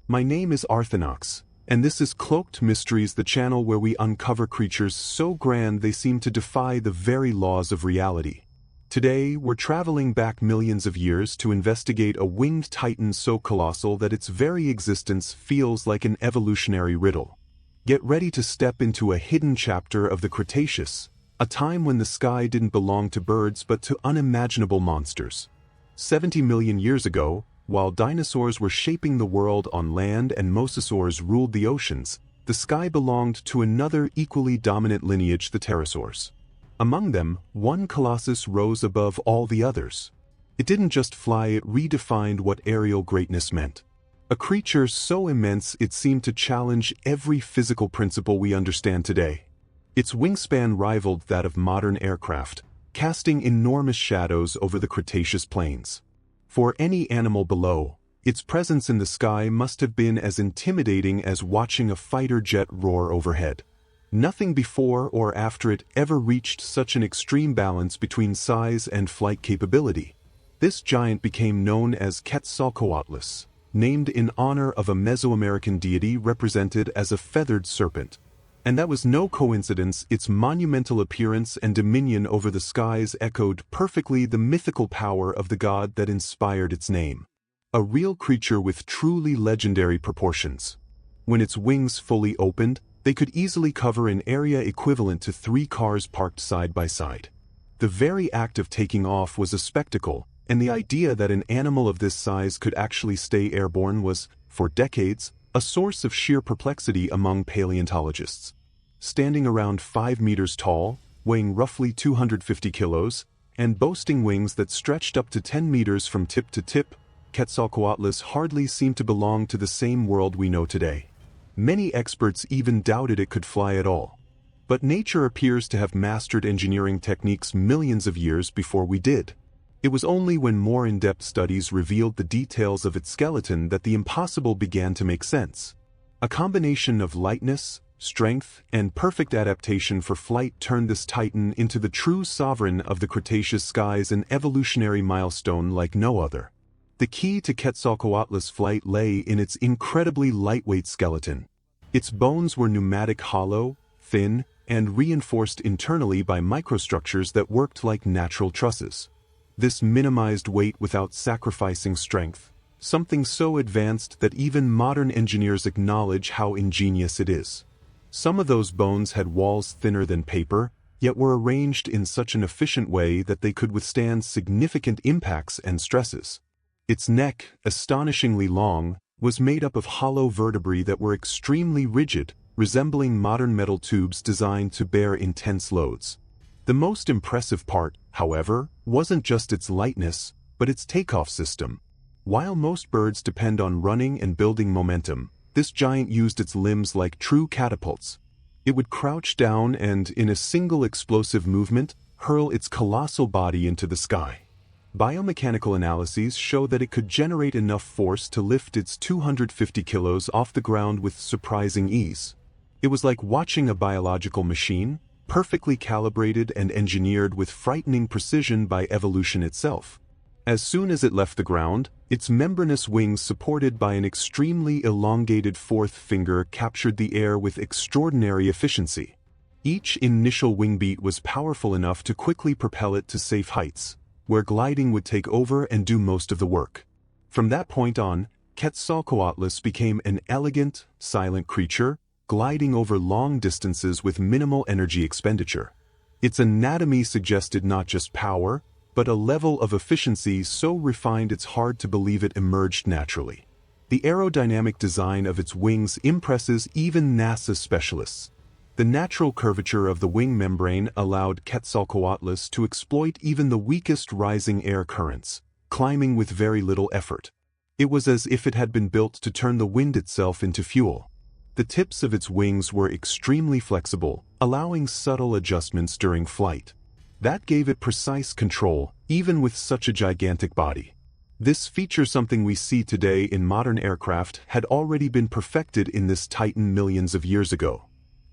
My name is Arthinox, and this is Cloaked Mysteries, the channel where we uncover creatures so grand they seem to defy the very laws of reality. Today, we're traveling back millions of years to investigate a winged titan so colossal that its very existence feels like an evolutionary riddle. Get ready to step into a hidden chapter of the Cretaceous, a time when the sky didn't belong to birds but to unimaginable monsters. 70 million years ago, while dinosaurs were shaping the world on land and mosasaurs ruled the oceans, the sky belonged to another equally dominant lineage, the pterosaurs. Among them, one colossus rose above all the others. It didn't just fly, it redefined what aerial greatness meant. A creature so immense it seemed to challenge every physical principle we understand today. Its wingspan rivaled that of modern aircraft, casting enormous shadows over the Cretaceous plains. For any animal below, its presence in the sky must have been as intimidating as watching a fighter jet roar overhead. Nothing before or after it ever reached such an extreme balance between size and flight capability. This giant became known as Quetzalcoatlus, named in honor of a Mesoamerican deity represented as a feathered serpent. And that was no coincidence. Its monumental appearance and dominion over the skies echoed perfectly the mythical power of the god that inspired its name. A real creature with truly legendary proportions. When its wings fully opened, they could easily cover an area equivalent to 3 cars parked side by side. The very act of taking off was a spectacle, and the idea that an animal of this size could actually stay airborne was, for decades, a source of sheer perplexity among paleontologists. Standing around 5 meters tall, weighing roughly 250 kilos, and boasting wings that stretched up to 10 meters from tip to tip, Quetzalcoatlus hardly seemed to belong to the same world we know today. Many experts even doubted it could fly at all. But nature appears to have mastered engineering techniques millions of years before we did. It was only when more in-depth studies revealed the details of its skeleton that the impossible began to make sense. A combination of lightness, strength, and perfect adaptation for flight turned this titan into the true sovereign of the Cretaceous skies, an evolutionary milestone like no other. The key to Quetzalcoatlus' flight lay in its incredibly lightweight skeleton. Its bones were pneumatic, hollow, thin, and reinforced internally by microstructures that worked like natural trusses. This minimized weight without sacrificing strength, something so advanced that even modern engineers acknowledge how ingenious it is. Some of those bones had walls thinner than paper, yet were arranged in such an efficient way that they could withstand significant impacts and stresses. Its neck, astonishingly long, was made up of hollow vertebrae that were extremely rigid, resembling modern metal tubes designed to bear intense loads. The most impressive part, however, wasn't just its lightness, but its takeoff system. While most birds depend on running and building momentum, this giant used its limbs like true catapults. It would crouch down and, in a single explosive movement, hurl its colossal body into the sky. Biomechanical analyses show that it could generate enough force to lift its 250 kilos off the ground with surprising ease. It was like watching a biological machine, perfectly calibrated and engineered with frightening precision by evolution itself. As soon as it left the ground, its membranous wings supported by an extremely elongated fourth finger captured the air with extraordinary efficiency. Each initial wing beat was powerful enough to quickly propel it to safe heights, where gliding would take over and do most of the work. From that point on, Quetzalcoatlus became an elegant, silent creature, gliding over long distances with minimal energy expenditure. Its anatomy suggested not just power, but a level of efficiency so refined it's hard to believe it emerged naturally. The aerodynamic design of its wings impresses even NASA specialists. The natural curvature of the wing membrane allowed Quetzalcoatlus to exploit even the weakest rising air currents, climbing with very little effort. It was as if it had been built to turn the wind itself into fuel. The tips of its wings were extremely flexible, allowing subtle adjustments during flight. That gave it precise control, even with such a gigantic body. This feature, something we see today in modern aircraft, had already been perfected in this titan millions of years ago.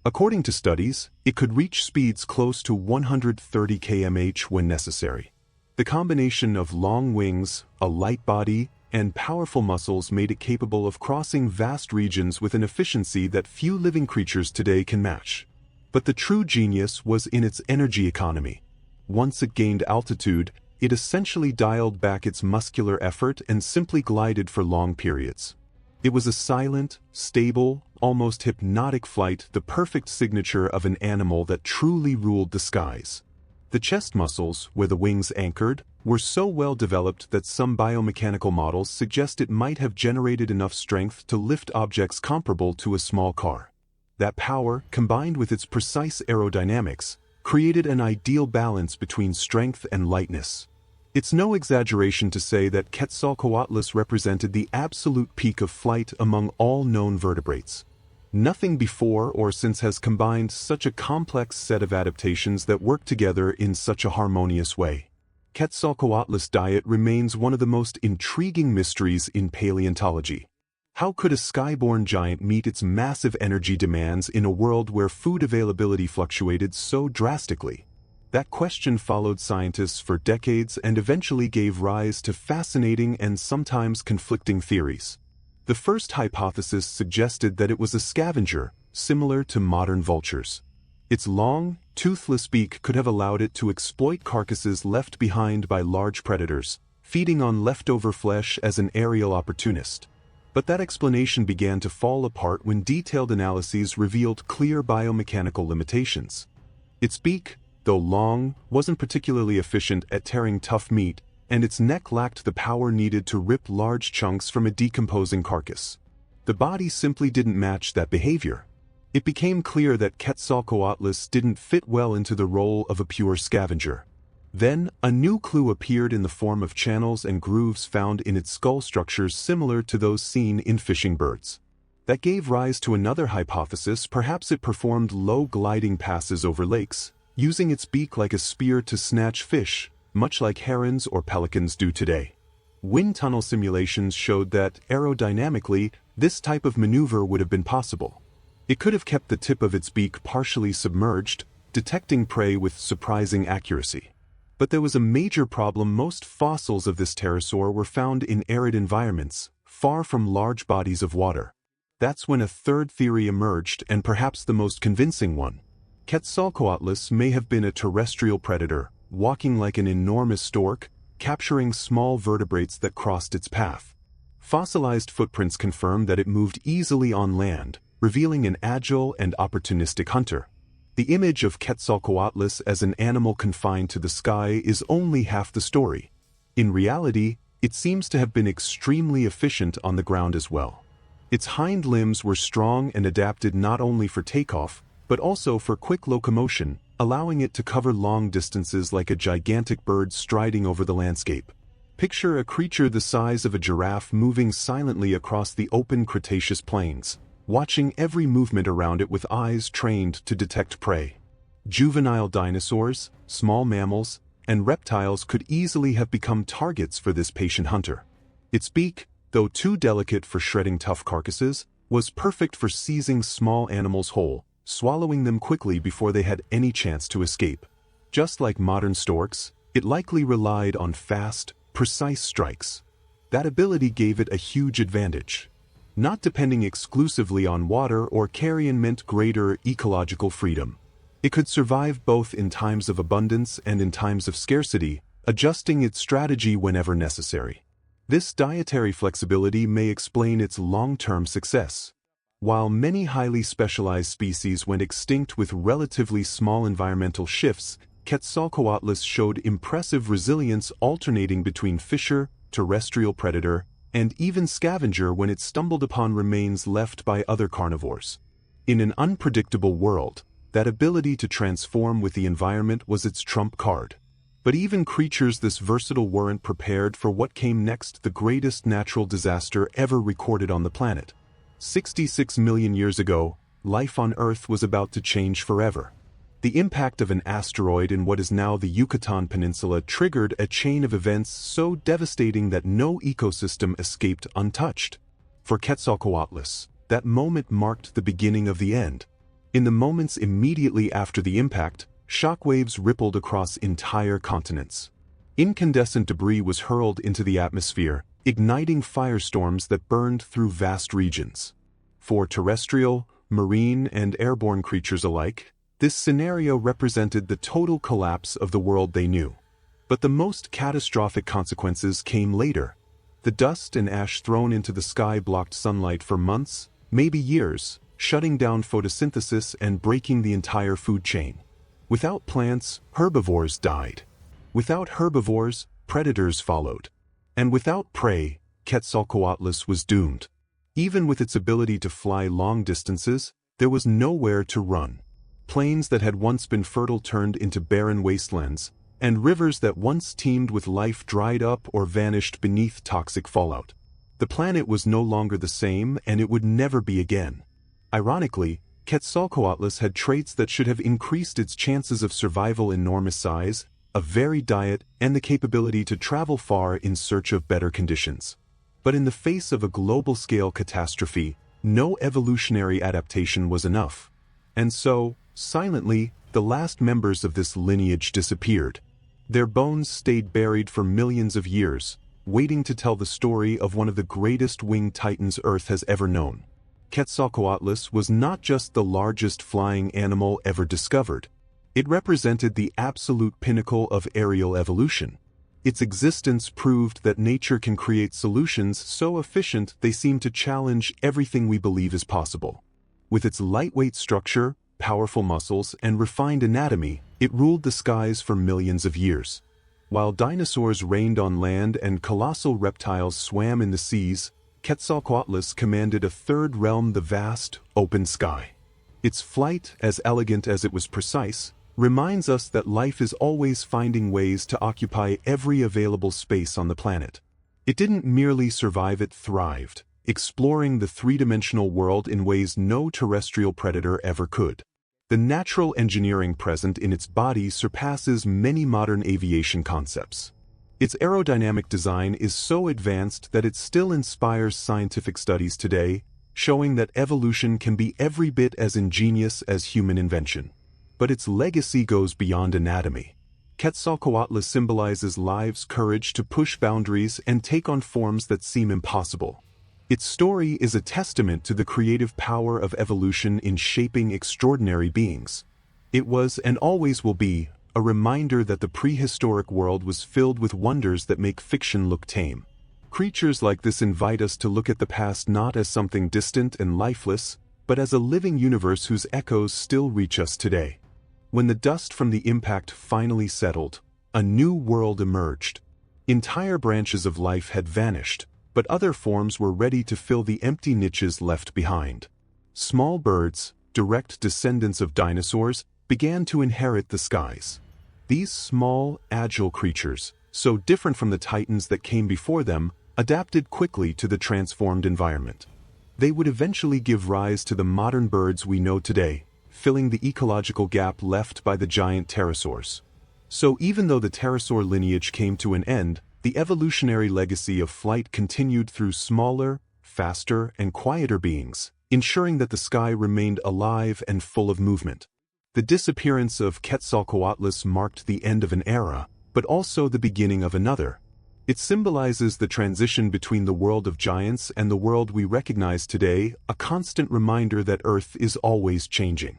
According to studies, it could reach speeds close to 130 km/h when necessary. The combination of long wings, a light body, and powerful muscles made it capable of crossing vast regions with an efficiency that few living creatures today can match. But the true genius was in its energy economy. Once it gained altitude, it essentially dialed back its muscular effort and simply glided for long periods. It was a silent, stable, almost hypnotic flight, the perfect signature of an animal that truly ruled the skies. The chest muscles, where the wings anchored, were so well developed that some biomechanical models suggest it might have generated enough strength to lift objects comparable to a small car. That power, combined with its precise aerodynamics, created an ideal balance between strength and lightness. It's no exaggeration to say that Quetzalcoatlus represented the absolute peak of flight among all known vertebrates. Nothing before or since has combined such a complex set of adaptations that work together in such a harmonious way. Quetzalcoatlus' diet remains one of the most intriguing mysteries in paleontology. How could a skyborne giant meet its massive energy demands in a world where food availability fluctuated so drastically? That question followed scientists for decades and eventually gave rise to fascinating and sometimes conflicting theories. The first hypothesis suggested that it was a scavenger, similar to modern vultures. Its long, toothless beak could have allowed it to exploit carcasses left behind by large predators, feeding on leftover flesh as an aerial opportunist. But that explanation began to fall apart when detailed analyses revealed clear biomechanical limitations. Its beak, though long, wasn't particularly efficient at tearing tough meat, and its neck lacked the power needed to rip large chunks from a decomposing carcass. The body simply didn't match that behavior. It became clear that Quetzalcoatlus didn't fit well into the role of a pure scavenger. Then, a new clue appeared in the form of channels and grooves found in its skull structures similar to those seen in fishing birds. That gave rise to another hypothesis: perhaps it performed low-gliding passes over lakes, using its beak like a spear to snatch fish, much like herons or pelicans do today. Wind tunnel simulations showed that, aerodynamically, this type of maneuver would have been possible. It could have kept the tip of its beak partially submerged, detecting prey with surprising accuracy. But there was a major problem: most fossils of this pterosaur were found in arid environments, far from large bodies of water. That's when a third theory emerged, and perhaps the most convincing one. Quetzalcoatlus may have been a terrestrial predator, walking like an enormous stork, capturing small vertebrates that crossed its path. Fossilized footprints confirm that it moved easily on land, revealing an agile and opportunistic hunter. The image of Quetzalcoatlus as an animal confined to the sky is only half the story. In reality, it seems to have been extremely efficient on the ground as well. Its hind limbs were strong and adapted not only for takeoff, but also for quick locomotion, allowing it to cover long distances like a gigantic bird striding over the landscape. Picture a creature the size of a giraffe moving silently across the open Cretaceous plains, watching every movement around it with eyes trained to detect prey. Juvenile dinosaurs, small mammals, and reptiles could easily have become targets for this patient hunter. Its beak, though too delicate for shredding tough carcasses, was perfect for seizing small animals whole, swallowing them quickly before they had any chance to escape. Just like modern storks, it likely relied on fast, precise strikes. That ability gave it a huge advantage. Not depending exclusively on water or carrion meant greater ecological freedom. It could survive both in times of abundance and in times of scarcity, adjusting its strategy whenever necessary. This dietary flexibility may explain its long-term success. While many highly specialized species went extinct with relatively small environmental shifts, Quetzalcoatlus showed impressive resilience, alternating between fisher, terrestrial predator, and even scavenger when it stumbled upon remains left by other carnivores. In an unpredictable world, that ability to transform with the environment was its trump card. But even creatures this versatile weren't prepared for what came next: the greatest natural disaster ever recorded on the planet. 66 million years ago, life on Earth was about to change forever. The impact of an asteroid in what is now the Yucatan Peninsula triggered a chain of events so devastating that no ecosystem escaped untouched. For Quetzalcoatlus, that moment marked the beginning of the end. In the moments immediately after the impact, shockwaves rippled across entire continents. Incandescent debris was hurled into the atmosphere, igniting firestorms that burned through vast regions. For terrestrial, marine, and airborne creatures alike, this scenario represented the total collapse of the world they knew. But the most catastrophic consequences came later. The dust and ash thrown into the sky blocked sunlight for months, maybe years, shutting down photosynthesis and breaking the entire food chain. Without plants, herbivores died. Without herbivores, predators followed. And without prey, Quetzalcoatlus was doomed. Even with its ability to fly long distances, there was nowhere to run. Plains that had once been fertile turned into barren wastelands, and rivers that once teemed with life dried up or vanished beneath toxic fallout. The planet was no longer the same, and it would never be again. Ironically, Quetzalcoatlus had traits that should have increased its chances of survival: enormous size, a varied diet, and the capability to travel far in search of better conditions. But in the face of a global-scale catastrophe, no evolutionary adaptation was enough. And so, silently, the last members of this lineage disappeared. Their bones stayed buried for millions of years, waiting to tell the story of one of the greatest winged titans Earth has ever known. Quetzalcoatlus was not just the largest flying animal ever discovered. It represented the absolute pinnacle of aerial evolution. Its existence proved that nature can create solutions so efficient they seem to challenge everything we believe is possible. With its lightweight structure, powerful muscles, and refined anatomy, it ruled the skies for millions of years. While dinosaurs reigned on land and colossal reptiles swam in the seas, Quetzalcoatlus commanded a third realm: the vast, open sky. Its flight, as elegant as it was precise, reminds us that life is always finding ways to occupy every available space on the planet. It didn't merely survive, it thrived, exploring the three-dimensional world in ways no terrestrial predator ever could. The natural engineering present in its body surpasses many modern aviation concepts. Its aerodynamic design is so advanced that it still inspires scientific studies today, showing that evolution can be every bit as ingenious as human invention. But its legacy goes beyond anatomy. Quetzalcoatlus symbolizes life's courage to push boundaries and take on forms that seem impossible. Its story is a testament to the creative power of evolution in shaping extraordinary beings. It was, and always will be, a reminder that the prehistoric world was filled with wonders that make fiction look tame. Creatures like this invite us to look at the past not as something distant and lifeless, but as a living universe whose echoes still reach us today. When the dust from the impact finally settled, a new world emerged. Entire branches of life had vanished, but other forms were ready to fill the empty niches left behind. Small birds, direct descendants of dinosaurs, began to inherit the skies. These small, agile creatures, so different from the titans that came before them, adapted quickly to the transformed environment. They would eventually give rise to the modern birds we know today, filling the ecological gap left by the giant pterosaurs. So even though the pterosaur lineage came to an end, the evolutionary legacy of flight continued through smaller, faster, and quieter beings, ensuring that the sky remained alive and full of movement. The disappearance of Quetzalcoatlus marked the end of an era, but also the beginning of another. It symbolizes the transition between the world of giants and the world we recognize today, a constant reminder that Earth is always changing.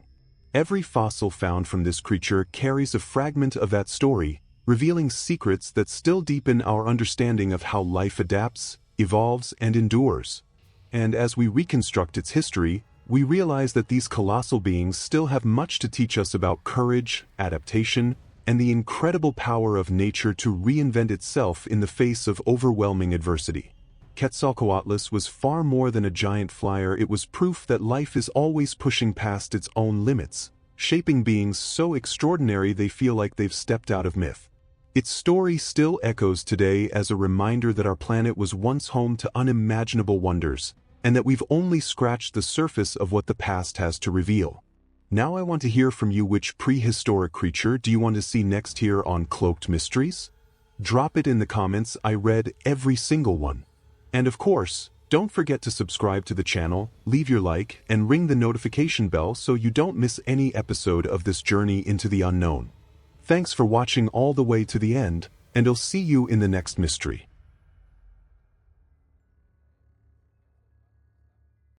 Every fossil found from this creature carries a fragment of that story, revealing secrets that still deepen our understanding of how life adapts, evolves, and endures. And as we reconstruct its history, we realize that these colossal beings still have much to teach us about courage, adaptation, and the incredible power of nature to reinvent itself in the face of overwhelming adversity. Quetzalcoatlus was far more than a giant flyer. It was proof that life is always pushing past its own limits, shaping beings so extraordinary they feel like they've stepped out of myth. Its story still echoes today as a reminder that our planet was once home to unimaginable wonders, and that we've only scratched the surface of what the past has to reveal. Now I want to hear from you. Which prehistoric creature do you want to see next here on Cloaked Mysteries? Drop it in the comments. I read every single one. And of course, don't forget to subscribe to the channel, leave your like, and ring the notification bell so you don't miss any episode of this journey into the unknown. Thanks for watching all the way to the end, and I'll see you in the next mystery.